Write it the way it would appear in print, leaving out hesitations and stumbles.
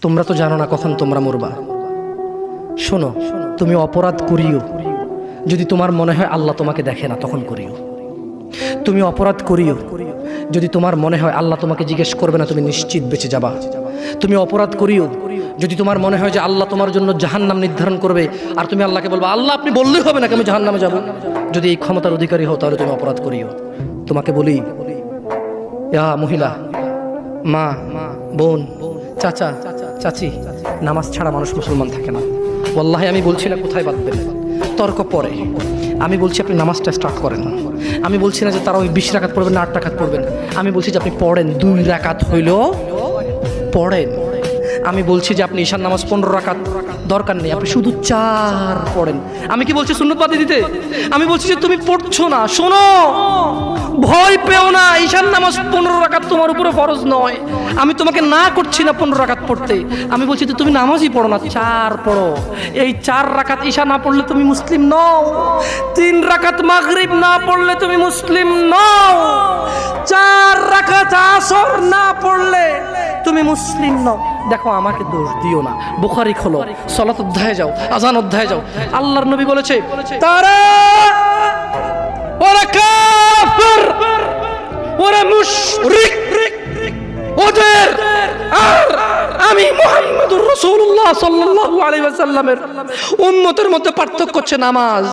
তোমরা তো জানো না কখন তোমরা মরবা। শোনো, তুমি অপরাধ করিও যদি তোমার মনে হয় আল্লাহ তোমাকে দেখে না, তখন করিও। তুমি অপরাধ করিও যদি তোমার মনে হয় আল্লাহ তোমাকে জিজ্ঞেস করবে না, তুমি নিশ্চিত বেঁচে যাবা। তুমি অপরাধ করিও যদি তোমার মনে হয় যে আল্লাহ তোমার জন্য জাহান্নাম নির্ধারণ করবে, আর তুমি আল্লাহকে বলবা আল্লাহ আপনি বললেই হবে না আমি জাহান্নামে যাব। যদি এই ক্ষমতার অধিকারী হও তাহলে তুমি অপরাধ করিও। তোমাকে বলি, মহিলা, মা, বোন, চাচা, চাচি, নামাজ ছাড়া মানুষ মুসলমান থাকে না। ওয়াল্লাহি আমি বলছি না কোথায় বাঁধবেন, তর্ক পরে। আমি বলছি আপনি নামাজটা স্টার্ট করেন। আমি বলছি না যে তারা ওই 20 রাকাত পড়বেন না 8 রাকাত পড়বেন। আমি বলছি যে আপনি পড়েন, 2 রাকাত হইলেও পড়েন। আমি বলছি যে আপনি ঈশান নামাজ 15 রাকাত দরকার নেই, আপনি শুধু 4 পড়েন। আমি কি বলছি সুন্নত বাদ দিতে? আমি বলছি যে তুমি পড়ছো না, শোনো, ভয় পেও না। ঈশান নামাজ 15 রাকাত তোমার উপরে ফরজ নয়। আমি তোমাকে না করছি না 15 রাকাত পড়তে। আমি বলছি যে তুমি নামাজই পড়ো না, 4 পড়ো। এই 4 রাকাত ঈশা না পড়লে তুমি মুসলিম নও। 3 রাকাত মাগরিব না পড়লে তুমি মুসলিম নও। 4 রাকাত আসর না পড়লে তুমি মুসলিম নও। দেখো, আমাকে দোষ দিও না। বুখারী খোলো, সালাত অধ্যায়ে যাও, আযান অধ্যায়ে যাও। আল্লাহর নবী বলেছে তারা ওরা কাফির, ওরা মুশরিক, ওদের আর আমি মুহাম্মদুর রাসূলুল্লাহ সাল্লাল্লাহু আলাইহি ওয়াসাল্লামের উম্মতের মধ্যে পার্থক্য হচ্ছে নামাজ।